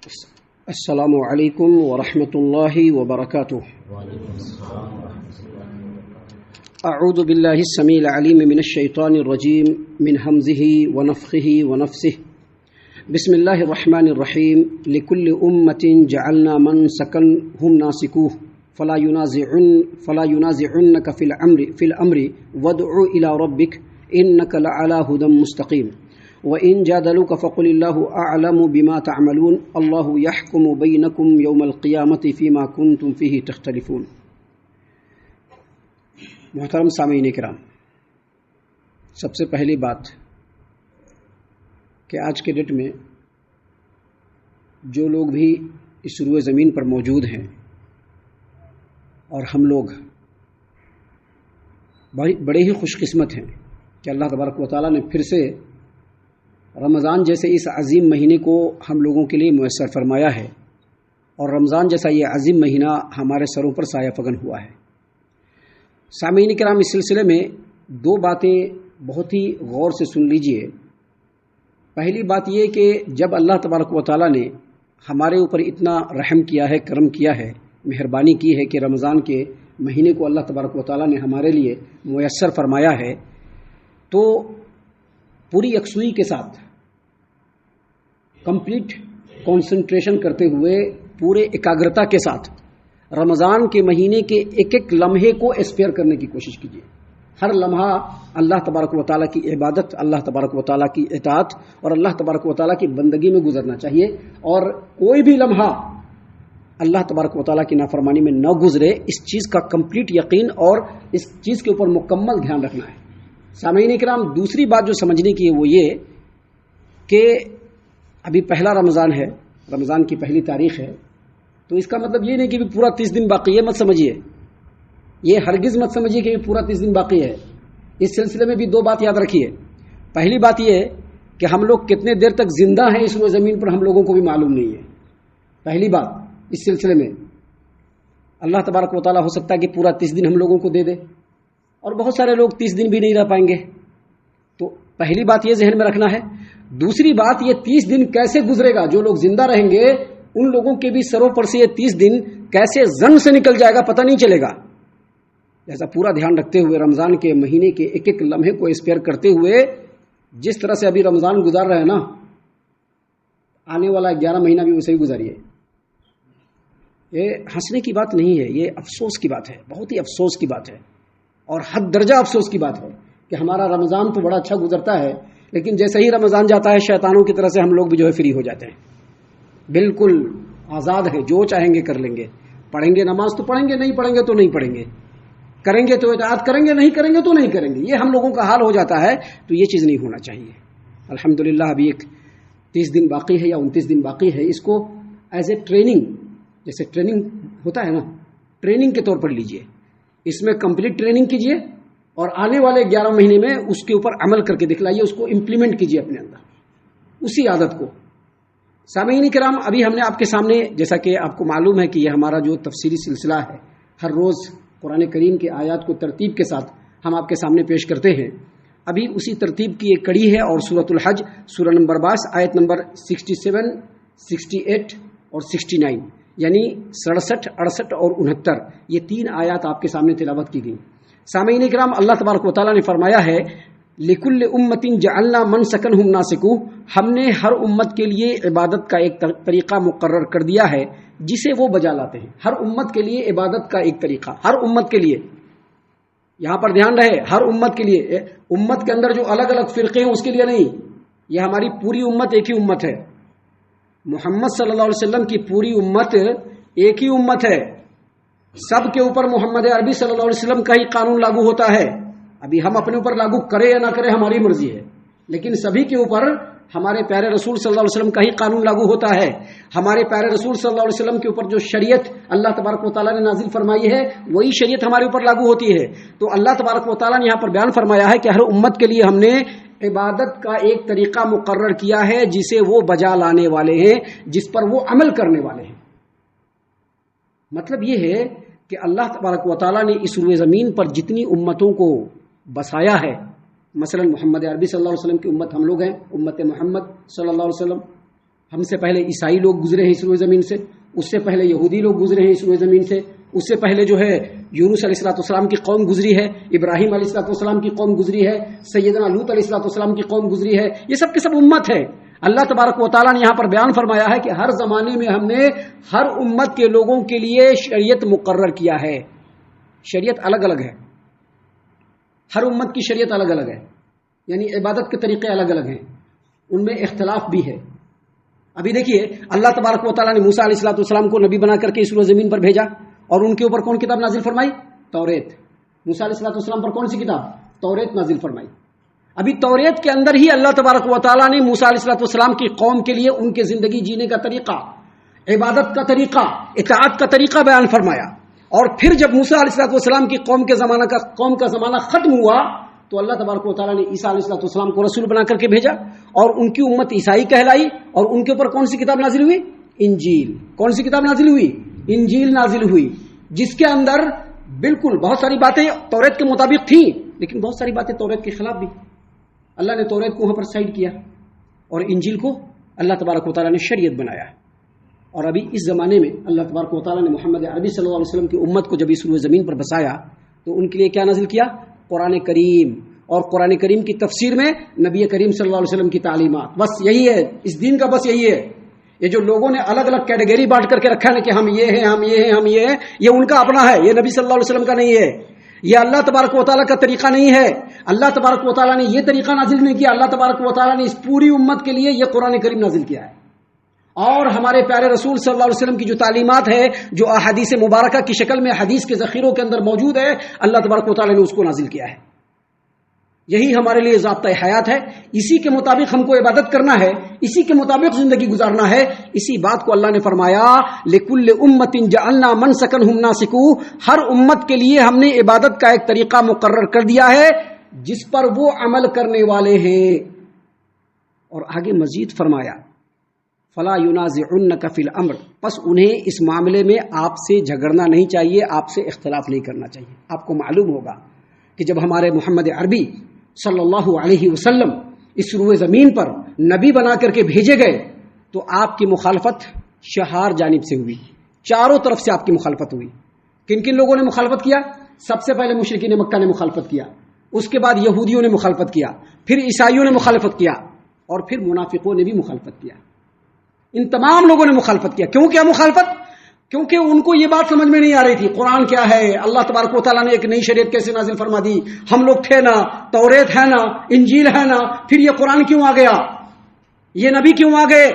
السلام علیکم ورحمۃ اللہ وبرکاتہ۔ اعوذ باللہ السمیع العلیم من الشیطان الرجیم من حمزہ ونفخہ ونفثہ۔ بسم اللہ الرحمن الرحیم۔ لکل امۃ جعلنا منسکا هم ناسکوہ فلا ينازعنک فی الامر وادع الی ربک انک لعلی ھدی مستقیم۔ وَإِن جَادَلُوكَ فَقُلِ اللَّهُ أَعْلَمُ بِمَا تَعْمَلُونَ اللَّهُ يَحْكُمُ بَيْنَكُمْ يَوْمَ الْقِيَامَةِ فِيمَا كُنْتُمْ فِيهِ تَخْتَلِفُونَ۔ محترم سامعین کرام، سب سے پہلی بات کہ آج کے ڈیٹ میں جو لوگ بھی اس روئے زمین پر موجود ہیں اور ہم لوگ بڑے ہی خوش قسمت ہیں کہ اللہ تبارک و تعالیٰ نے پھر سے رمضان جیسے اس عظیم مہینے کو ہم لوگوں کے لیے میسر فرمایا ہے، اور رمضان جیسا یہ عظیم مہینہ ہمارے سروں پر سایہ فگن ہوا ہے۔ سامعین کرام، اس سلسلے میں دو باتیں بہت ہی غور سے سن لیجئے۔ پہلی بات یہ کہ جب اللہ تبارک و تعالیٰ نے ہمارے اوپر اتنا رحم کیا ہے، کرم کیا ہے، مہربانی کی ہے کہ رمضان کے مہینے کو اللہ تبارک و تعالیٰ نے ہمارے لیے میسر فرمایا ہے، تو پوری یکسوئی کے ساتھ کمپلیٹ کنسنٹریشن کرتے ہوئے، پورے ایکاگرتا کے ساتھ رمضان کے مہینے کے ایک ایک لمحے کو اسپیئر کرنے کی کوشش کیجیے۔ ہر لمحہ اللہ تبارک و تعالیٰ کی عبادت، اللہ تبارک و تعالیٰ کی اطاعت اور اللہ تبارک و تعالیٰ کی بندگی میں گزرنا چاہیے، اور کوئی بھی لمحہ اللہ تبارک و تعالیٰ کی نافرمانی میں نہ گزرے، اس چیز کا کمپلیٹ یقین اور اس چیز کے اوپر مکمل دھیان رکھنا ہے۔ سامعین کرام، دوسری بات جو سمجھنے کی ہے وہ یہ کہ ابھی پہلا رمضان ہے، رمضان کی پہلی تاریخ ہے، تو اس کا مطلب یہ نہیں کہ پورا 30 دن باقی ہے، مت سمجھیے، یہ ہرگز مت سمجھیے کہ پورا 30 دن باقی ہے۔ اس سلسلے میں بھی دو بات یاد رکھیے۔ پہلی بات یہ ہے کہ ہم لوگ کتنے دیر تک زندہ ہیں اس روئے زمین پر ہم لوگوں کو بھی معلوم نہیں ہے۔ پہلی بات اس سلسلے میں، اللہ تبارک و تعالیٰ ہو سکتا ہے کہ پورا 30 دن ہم لوگوں کو دے دے، اور بہت سارے لوگ 30 دن بھی نہیں رہ پائیں گے۔ تو پہلی بات یہ ذہن میں رکھنا ہے۔ دوسری بات، یہ 30 دن کیسے گزرے گا، جو لوگ زندہ رہیں گے ان لوگوں کے بھی سروں پر سے یہ 30 دن کیسے زن سے نکل جائے گا پتہ نہیں چلے گا۔ ایسا پورا دھیان رکھتے ہوئے رمضان کے مہینے کے ایک ایک لمحے کو اسپیئر کرتے ہوئے، جس طرح سے ابھی رمضان گزار رہے ہیں نا، آنے والا 11 مہینہ بھی ویسے ہی گزاریے۔ یہ ہنسنے کی بات نہیں ہے، یہ افسوس کی بات ہے، بہت ہی افسوس کی بات ہے، اور حد درجہ افسوس کی بات ہے کہ ہمارا رمضان تو بڑا اچھا گزرتا ہے، لیکن جیسے ہی رمضان جاتا ہے شیطانوں کی طرح سے ہم لوگ بھی جو ہے فری ہو جاتے ہیں، بالکل آزاد ہیں، جو چاہیں گے کر لیں گے۔ پڑھیں گے نماز تو پڑھیں گے، نہیں پڑھیں گے تو نہیں پڑھیں گے، کریں گے تو اطاعت کریں گے، نہیں کریں گے تو نہیں کریں گے، یہ ہم لوگوں کا حال ہو جاتا ہے۔ تو یہ چیز نہیں ہونا چاہیے۔ الحمدللہ ابھی ایک 30 دن باقی ہے یا 29 دن باقی ہے، اس کو ایز اے ٹریننگ، جیسے ٹریننگ ہوتا ہے نا، ٹریننگ کے طور پر لیجئے، اس میں کمپلیٹ ٹریننگ کیجئے، اور آنے والے 11 مہینے میں اس کے اوپر عمل کر کے دکھلائیے، اس کو امپلیمنٹ کیجئے اپنے اندر، اسی عادت کو۔ سامعین کرام، ابھی ہم نے آپ کے سامنے، جیسا کہ آپ کو معلوم ہے کہ یہ ہمارا جو تفسیری سلسلہ ہے، ہر روز قرآن کریم کے آیات کو ترتیب کے ساتھ ہم آپ کے سامنے پیش کرتے ہیں۔ ابھی اسی ترتیب کی ایک کڑی ہے، اور سورۃ الحج سورہ نمبر 22 آیت نمبر 67، 68 اور 69، یعنی 67، 68 اور 69، یہ 3 آیات آپ کے سامنے تلاوت کی گئی۔ سامعین کرام، اللہ تبارک و تعالیٰ نے فرمایا ہے لِكُلِّ أُمَّةٍ جَعَلْنَا مَنْسَكًا هُمْ نَاسِكُوهُ، ہم نے ہر امت کے لیے عبادت کا ایک طریقہ مقرر کر دیا ہے جسے وہ بجا لاتے ہیں۔ ہر امت کے لیے عبادت کا ایک طریقہ، ہر امت کے لیے، یہاں پر دھیان رہے، ہر امت کے لیے، امت کے اندر جو الگ الگ فرقے ہیں اس کے لیے نہیں، یہ ہماری پوری امت ایک ہی امت ہے۔ محمد صلی اللہ علیہ وسلم کی پوری امت ایک ہی امت ہے، سب کے اوپر محمد عربی صلی اللہ علیہ وسلم کا ہی قانون لاگو ہوتا ہے۔ ابھی ہم اپنے اوپر لاگو کرے یا نہ کرے ہماری مرضی ہے، لیکن سبھی کے اوپر ہمارے پیارے رسول صلی اللہ علیہ وسلم کا ہی قانون لاگو ہوتا ہے۔ ہمارے پیارے رسول صلی اللہ علیہ وسلم کے اوپر جو شریعت اللہ تبارک و تعالیٰ نے نازل فرمائی ہے، وہی شریعت ہمارے اوپر لاگو ہوتی ہے۔ تو اللہ تبارک و تعالیٰ نے یہاں پر بیان فرمایا ہے کہ ہر امت کے لیے ہم نے عبادت کا ایک طریقہ مقرر کیا ہے جسے وہ بجا لانے والے ہیں، جس پر وہ عمل کرنے والے ہیں۔ مطلب یہ ہے کہ اللہ تبارک و تعالیٰ نے اس روئے زمین پر جتنی امتوں کو بسایا ہے، مثلا محمد عربی صلی اللہ علیہ وسلم کی امت ہم لوگ ہیں، امت محمد صلی اللہ علیہ وسلم، ہم سے پہلے عیسائی لوگ گزرے ہیں اس روئے زمین سے، اس سے پہلے یہودی لوگ گزرے ہیں اس روئے زمین سے، اس سے پہلے جو ہے یونس علیہ الصلوۃ والسلام کی قوم گزری ہے، ابراہیم علیہ الصلوۃ والسلام کی قوم گزری ہے، سیدنا لوط علیہ الصلوۃ والسلام کی قوم گزری ہے. یہ سب کے سب امت ہے. اللہ تبارک و تعالیٰ نے یہاں پر بیان فرمایا ہے کہ ہر زمانے میں ہم نے ہر امت کے لوگوں کے لیے شریعت مقرر کیا ہے. شریعت الگ الگ ہے، ہر امت کی شریعت الگ الگ ہے، یعنی عبادت کے طریقے الگ الگ ہیں، ان میں اختلاف بھی ہے. ابھی دیکھیے اللہ تبارک و تعالیٰ نے موسیٰ علیہ الصلوۃ والسلام کو نبی بنا کر کے اس روئے زمین پر بھیجا اور ان کے اوپر کون کتاب نازل فرمائی؟ توریت. موسیٰ علیہ الصلوۃ والسلام پر کون سی کتاب؟ توریت نازل فرمائی. ابھی توریت کے اندر ہی اللہ تبارک و تعالیٰ نے موسیٰ علیہ الصلوۃ والسلام کی قوم کے لیے ان کے زندگی جینے کا طریقہ، عبادت کا طریقہ، اطاعت کا طریقہ بیان فرمایا. اور پھر جب موسیٰ علیہ الصلوۃ والسلام کی قوم کا زمانہ ختم ہوا تو اللہ تبارک و تعالیٰ نے عیسیٰ علیہ الصلوۃ والسلام کو رسول بنا کر کے بھیجا اور ان کی امت عیسائی کہلائی. اور ان کے اوپر کون سی کتاب نازل ہوئی؟ انجیل. کون سی کتاب نازل ہوئی؟ انجیل نازل ہوئی، جس کے اندر بالکل بہت ساری باتیں توریت کے مطابق تھیں لیکن بہت ساری باتیں توریت کے خلاف بھی. اللہ نے توریت کو وہاں پر سائڈ کیا اور انجیل کو اللہ تبارک و تعالیٰ نے شریعت بنایا. اور ابھی اس زمانے میں اللہ تبارک و تعالیٰ نے محمد عربی صلی اللہ علیہ وسلم کی امت کو جب اس روئے زمین پر بسایا تو ان کے لیے کیا نازل کیا؟ قرآن کریم. اور قرآن کریم کی تفسیر میں نبی کریم صلی اللہ علیہ وسلم کی تعلیمات. بس یہی ہے اس دین کا، بس یہی ہے. یہ جو لوگوں نے الگ الگ کیٹیگری بانٹ کر کے رکھا ہے کہ ہم یہ ہیں، ہم یہ ہیں، ہم یہ ہیں، یہ ان کا اپنا ہے، یہ نبی صلی اللہ علیہ وسلم کا نہیں ہے، یہ اللہ تبارک و تعالیٰ کا طریقہ نہیں ہے. اللہ تبارک و تعالیٰ نے یہ طریقہ نازل نہیں کیا. اللہ تبارک و تعالیٰ نے اس پوری امت کے لیے یہ قرآن کریم نازل کیا ہے. اور ہمارے پیارے رسول صلی اللہ علیہ وسلم کی جو تعلیمات ہے، جو احادیث مبارکہ کی شکل میں حدیث کے ذخیروں کے اندر موجود ہے، اللہ تبارک و تعالیٰ نے اس کو نازل کیا ہے. یہی ہمارے لیے ضابطۂ حیات ہے. اسی کے مطابق ہم کو عبادت کرنا ہے، اسی کے مطابق زندگی گزارنا ہے. اسی بات کو اللہ نے فرمایا لِكُلِّ أُمَّةٍ جَعَلْنَا مَنْسَكًا هُمْ نَاسِكُوهُ. ہر امت کے لیے ہم نے عبادت کا ایک طریقہ مقرر کر دیا ہے جس پر وہ عمل کرنے والے ہیں. اور آگے مزید فرمایا فَلَا يُنَازِعُنَّكَ فِي الْأَمْرِ. پس انہیں اس معاملے میں آپ سے جھگڑنا نہیں چاہیے، آپ سے اختلاف نہیں کرنا چاہیے. آپ کو معلوم ہوگا کہ جب ہمارے محمد عربی صلی اللہ علیہ وسلم اس روئے زمین پر نبی بنا کر کے بھیجے گئے تو آپ کی مخالفت شہار جانب سے ہوئی، چاروں طرف سے آپ کی مخالفت ہوئی. کن کن لوگوں نے مخالفت کیا؟ سب سے پہلے مشرکین مکہ نے مخالفت کیا، اس کے بعد یہودیوں نے مخالفت کیا، پھر عیسائیوں نے مخالفت کیا اور پھر منافقوں نے بھی مخالفت کیا. ان تمام لوگوں نے مخالفت کیا. کیوں کیا مخالفت؟ کیونکہ ان کو یہ بات سمجھ میں نہیں آ رہی تھی قرآن کیا ہے، اللہ تبارک و تعالیٰ نے ایک نئی شریعت کیسے نازل فرما دی، ہم لوگ تھے نا، توریت ہے نا، انجیل ہے نا، پھر یہ قرآن کیوں آ گیا، یہ نبی کیوں آ گئے.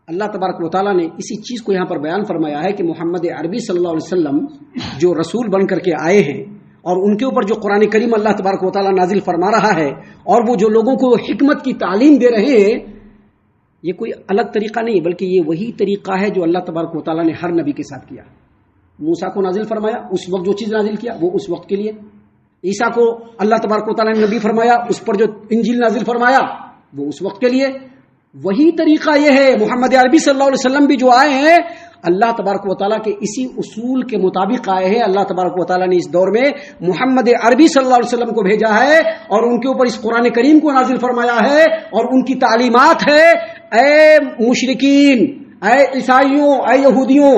اللہ تبارک و تعالیٰ نے اسی چیز کو یہاں پر بیان فرمایا ہے کہ محمد عربی صلی اللہ علیہ وسلم جو رسول بن کر کے آئے ہیں اور ان کے اوپر جو قرآن کریم اللہ تبارک و تعالیٰ نازل فرما رہا ہے اور وہ جو لوگوں کو حکمت کی تعلیم دے رہے ہیں، یہ کوئی الگ طریقہ نہیں بلکہ یہ وہی طریقہ ہے جو اللہ تبارک و تعالیٰ نے ہر نبی کے ساتھ کیا. موسیٰ کو نازل فرمایا، اس وقت جو چیز نازل کیا وہ اس وقت کے لیے. عیسیٰ کو اللہ تبارک و تعالیٰ نے نبی فرمایا، اس پر جو انجیل نازل فرمایا وہ اس وقت کے لیے. وہی طریقہ یہ ہے. محمد عربی صلی اللہ علیہ وسلم بھی جو آئے ہیں اللہ تبارک و تعالیٰ کے اسی اصول کے مطابق آئے ہیں. اللہ تبارک و تعالیٰ نے اس دور میں محمد عربی صلی اللہ علیہ وسلم کو بھیجا ہے اور ان کے اوپر اس قرآن کریم کو نازل فرمایا ہے اور ان کی تعلیمات ہے اے مشرکین، اے عیسائیوں، اے یہودیوں،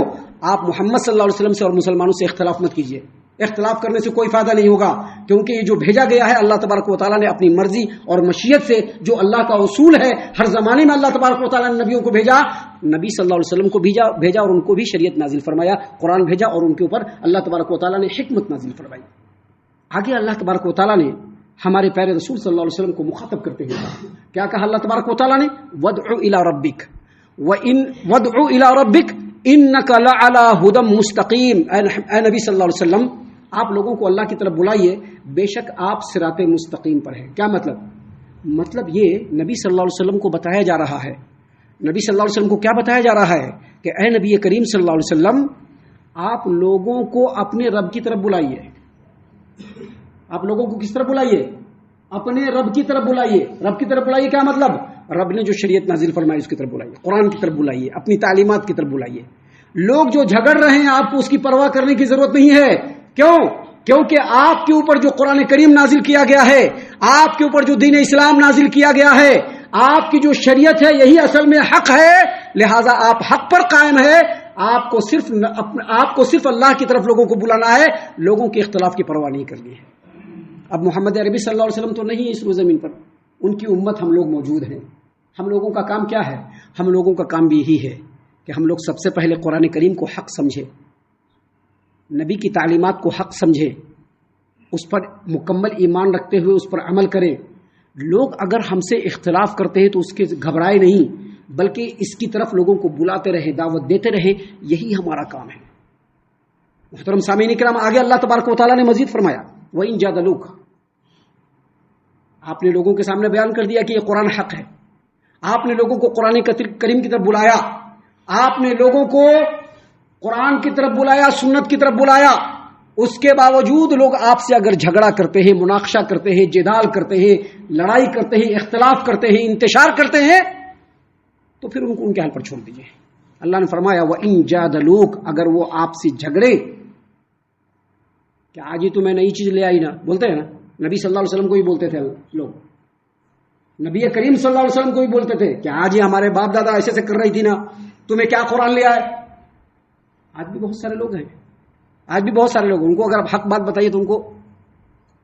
آپ محمد صلی اللہ علیہ وسلم سے اور مسلمانوں سے اختلاف مت کیجیے. اختلاف کرنے سے کوئی فائدہ نہیں ہوگا کیونکہ یہ جو بھیجا گیا ہے اللہ تبارک و تعالیٰ نے اپنی مرضی اور مشیت سے، جو اللہ کا اصول ہے، ہر زمانے میں اللہ تبارک و تعالیٰ نے نبیوں کو بھیجا، نبی صلی اللہ علیہ وسلم کو بھیجا اور ان کو بھی شریعت نازل فرمایا، قرآن بھیجا اور ان کے اوپر اللہ تبارک و تعالیٰ نے حکمت نازل فرمائی. آگے اللہ تبارک و تعالیٰ نے ہمارے پیارے رسول صلی اللہ علیہ وسلم کو مخاطب کرتے ہوئے کیا کہا اللہ تبارک و تعالیٰ نے؟ وَادْعُ إِلَىٰ رَبِّكَ وَادْعُ إِلَىٰ رَبِّكَ إِنَّكَ لَعَلَىٰ هُدًى مُسْتَقِيمٍ. اے نبی صلی اللہ علیہ وسلم، آپ لوگوں کو اللہ کی طرف بلائیے، بے شک آپ صراط مستقیم پر ہیں. کیا مطلب؟ مطلب یہ نبی صلی اللہ علیہ وسلم کو بتایا جا رہا ہے، نبی صلی اللہ علیہ وسلم کو کیا بتایا جا رہا ہے کہ اے نبی کریم صلی اللہ علیہ وسلم، آپ لوگوں کو اپنے رب کی طرف بلائیے. آپ لوگوں کو کس طرف بلائیے؟ اپنے رب کی طرف بلائیے. رب کی طرف بلائیے کیا مطلب؟ رب نے جو شریعت نازل فرمائی اس کی طرف بلائیے، قرآن کی طرف بلائیے، اپنی تعلیمات کی طرف بلائیے. لوگ جو جھگڑ رہے ہیں آپ کو اس کی پرواہ کرنے کی ضرورت نہیں ہے. کیوں؟ کیونکہ آپ کے اوپر جو قرآن کریم نازل کیا گیا ہے، آپ کے اوپر جو دین اسلام نازل کیا گیا ہے، آپ کی جو شریعت ہے یہی اصل میں حق ہے، لہذا آپ حق پر قائم ہے، آپ کو صرف اللہ کی طرف لوگوں کو بلانا ہے، لوگوں کے اختلاف کی پرواہ نہیں کرنی ہے۔ اب محمد عربی صلی اللہ علیہ وسلم تو نہیں اس روئے زمین پر، ان کی امت ہم لوگ موجود ہیں۔ ہم لوگوں کا کام کیا ہے؟ ہم لوگوں کا کام بھی یہی ہے کہ ہم لوگ سب سے پہلے قرآن کریم کو حق سمجھے، نبی کی تعلیمات کو حق سمجھے، اس پر مکمل ایمان رکھتے ہوئے اس پر عمل کریں۔ لوگ اگر ہم سے اختلاف کرتے ہیں تو اس کے گھبرائے نہیں، بلکہ اس کی طرف لوگوں کو بلاتے رہے، دعوت دیتے رہے، یہی ہمارا کام ہے۔ محترم سامعین کرام، آگے اللہ تبارک و تعالیٰ نے مزید فرمایا وَإِن جَادَلُوكَ، آپ نے لوگوں کے سامنے بیان کر دیا کہ یہ قرآن حق ہے، آپ نے لوگوں کو قرآن کریم کی طرف بلایا، آپ نے لوگوں کو قرآن کی طرف بلایا، سنت کی طرف بلایا، اس کے باوجود لوگ آپ سے اگر جھگڑا کرتے ہیں، مناقشہ کرتے ہیں، جدال کرتے ہیں، لڑائی کرتے ہیں، اختلاف کرتے ہیں، انتشار کرتے ہیں، تو پھر ان کو ان کے حال پر چھوڑ دیجیے۔ اللہ نے فرمایا وَإِن جَادَلُوكَ، اگر وہ آپ سے جھگڑے کہ آج ہی تو میں نئی چیز لے آئی نا، بولتے ہیں نا، نبی صلی اللہ علیہ وسلم کو ہی بولتے تھے لوگ، نبی کریم صلی اللہ علیہ وسلم کو ہی بولتے تھے کہ آج ہی ہمارے باپ دادا ایسے سے کر رہی تھی نا، تمہیں کیا قرآن لے آئے۔ آج بھی بہت سارے لوگ ہیں، آج بھی بہت سارے لوگ، ان کو اگر آپ حق بات بتائیے تو ان کو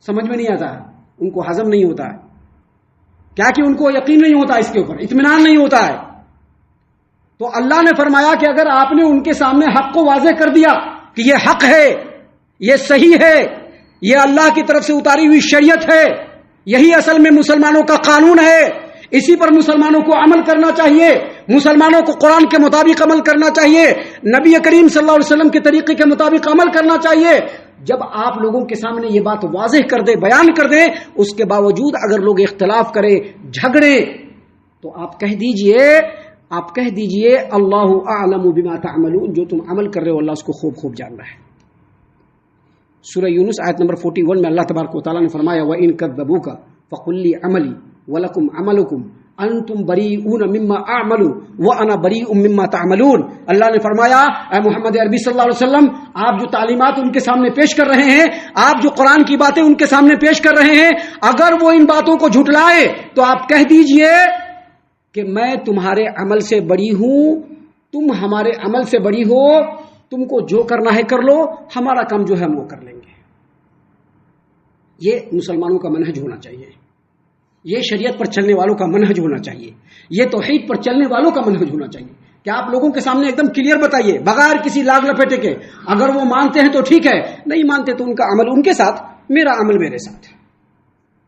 سمجھ میں نہیں آتا ہے، ان کو ہضم نہیں ہوتا ہے، کیا کہ ان کو یقین نہیں ہوتا، اس کے اوپر اطمینان نہیں ہوتا ہے۔ تو اللہ نے فرمایا کہ اگر آپ نے ان کے سامنے حق کو واضح کر دیا کہ یہ حق ہے، یہ صحیح ہے، یہ اللہ کی طرف سے اتاری ہوئی شریعت ہے، یہی اصل میں مسلمانوں کا قانون ہے، اسی پر مسلمانوں کو عمل کرنا چاہیے، مسلمانوں کو قرآن کے مطابق عمل کرنا چاہیے، نبی کریم صلی اللہ علیہ وسلم کے طریقے کے مطابق عمل کرنا چاہیے۔ جب آپ لوگوں کے سامنے یہ بات واضح کر دیں، بیان کر دیں، اس کے باوجود اگر لوگ اختلاف کریں، جھگڑیں، تو آپ کہہ دیجئے اللہ اعلم بما تعملون، جو تم عمل کر رہے ہو اللہ اس کو خوب خوب جان رہا ہے۔ سورہ یونس آیت نمبر 41 میں اللہ تبارک و تعالیٰ نے فرمایا وَإِن كَذَّبُوكَ فَقُل لِّي عَمَلِي وَلَكُمْ عَمَلُكُمْ أَنْتُمْ بَرِيئُونَ مِمَّا أَعْمَلُ وَأَنَا بَرِيءٌ مِمَّا تَعْمَلُونَ۔ اللہ نے فرمایا اے محمد عربی صلی اللہ علیہ وسلم، آپ جو تعلیمات ان کے سامنے پیش کر رہے ہیں، آپ جو قرآن کی باتیں ان کے سامنے پیش کر رہے ہیں، اگر وہ ان باتوں کو جھٹلائے تو آپ کہہ دیجئے کہ میں تمہارے عمل سے بڑی ہوں، تم ہمارے عمل سے بڑی ہو، تم کو جو کرنا ہے کر لو، ہمارا کام جو ہے ہم وہ کر لیں گے۔ یہ مسلمانوں کا منہج ہونا چاہیے، یہ شریعت پر چلنے والوں کا منہج ہونا چاہیے، یہ توحید پر چلنے والوں کا منہج ہونا چاہیے کہ آپ لوگوں کے سامنے ایک دم کلیئر بتائیے، بغیر کسی لاگ لپیٹے کے۔ اگر وہ مانتے ہیں تو ٹھیک ہے، نہیں مانتے تو ان کا عمل ان کے ساتھ، میرا عمل میرے ساتھ۔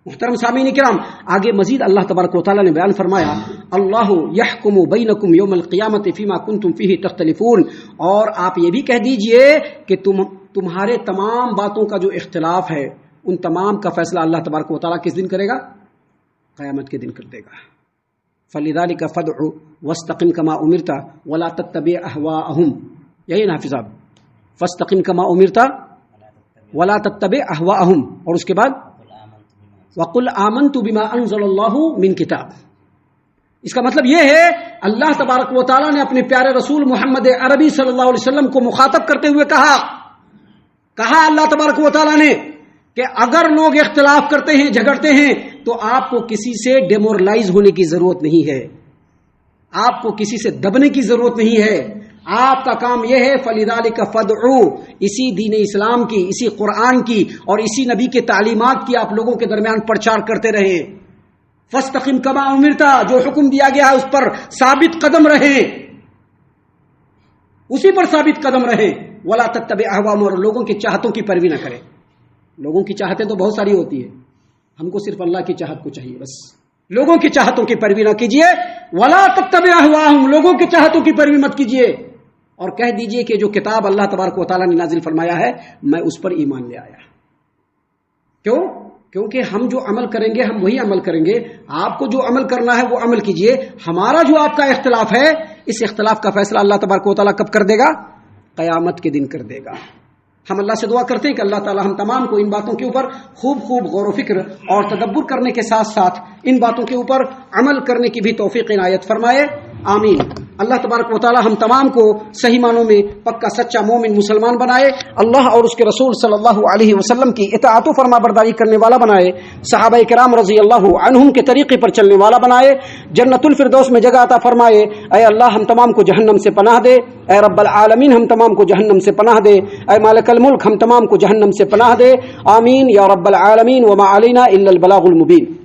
محترم سامعین کرام، آگے مزید اللہ تبارک و تعالیٰ نے بیان فرمایا اللہ یحکم بینکم یوم القیامت فیما کنتم فیہ تختلفون، اور آپ یہ بھی کہہ دیجئے کہ تمہارے تمام باتوں کا جو اختلاف ہے، ان تمام کا فیصلہ اللہ تبارک و تعالیٰ کس دن کرے گا؟ قیامت کے دن کر دے گا۔ فلذلک فادع واستقم کما امرت ولا تتبع اهواءهم، یہی نا حافظ صاحب، فاستقم کما امرت ولا تتبع اهواءهم، اور اس کے بعد وَقُلْ آمَنْتُ بِمَا أَنزَلَ اللَّهُ مِنْ کتاب۔ اس کا مطلب یہ ہے اللہ تبارک و تعالیٰ نے اپنے پیارے رسول محمد عربی صلی اللہ علیہ وسلم کو مخاطب کرتے ہوئے کہا اللہ تبارک و تعالیٰ نے کہ اگر لوگ اختلاف کرتے ہیں، جھگڑتے ہیں، تو آپ کو کسی سے ڈیمورلائز ہونے کی ضرورت نہیں ہے، آپ کو کسی سے دبنے کی ضرورت نہیں ہے، آپ کا کام یہ ہے فَلِذَلِكَ فَادْعُوا، اسی دین اسلام کی، اسی قرآن کی اور اسی نبی کے تعلیمات کی آپ لوگوں کے درمیان پرچار کرتے رہیں۔ فَاسْتَقِمْ كَمَا أُمِرْتَ، جو حکم دیا گیا ہے اس پر ثابت قدم رہیں، اسی پر ثابت قدم رہیں۔ وَلَا تَتَّبِعْ أَهْوَاءَهُمْ، اور لوگوں کی چاہتوں کی پیروی نہ کریں۔ لوگوں کی چاہتیں تو بہت ساری ہوتی ہے، ہم کو صرف اللہ کی چاہت کو چاہیے، بس لوگوں کی چاہتوں کی پیروی نہ کیجیے۔ وَلَا تَتَّبِعْ أَهْوَاءَهُمْ، لوگوں کی چاہتوں کی پیروی مت کیجیے، اور کہہ دیجئے کہ جو کتاب اللہ تبارک و تعالیٰ نے نازل فرمایا ہے میں اس پر ایمان لے آیا۔ کیونکہ ہم جو عمل کریں گے ہم وہی عمل کریں گے، آپ کو جو عمل کرنا ہے وہ عمل کیجئے، ہمارا جو آپ کا اختلاف ہے اس اختلاف کا فیصلہ اللہ تبارک و تعالیٰ کب کر دے گا؟ قیامت کے دن کر دے گا۔ ہم اللہ سے دعا کرتے ہیں کہ اللہ تعالیٰ ہم تمام کو ان باتوں کے اوپر خوب غور و فکر اور تدبر کرنے کے ساتھ ساتھ ان باتوں کے اوپر عمل کرنے کی بھی توفیق عنایت فرمائے، آمین۔ اللہ تبارک و تعالی ہم تمام کو صحیح معنوں میں پکا سچا مومن مسلمان بنائے، اللہ اور اس کے رسول صلی اللہ علیہ وسلم کی اطاعت و فرما برداری کرنے والا بنائے، صحابہ کرام رضی اللہ عنہم کے طریقے پر چلنے والا بنائے، جنت الفردوس میں جگہ عطا فرمائے۔ اے اللہ ہم تمام کو جہنم سے پناہ دے، اے رب العالمین ہم تمام کو جہنم سے پناہ دے، اے مالک الملک ہم تمام کو جہنم سے پناہ دے، آمین یا رب العالمین، وما علینا الا البلاغ المبین۔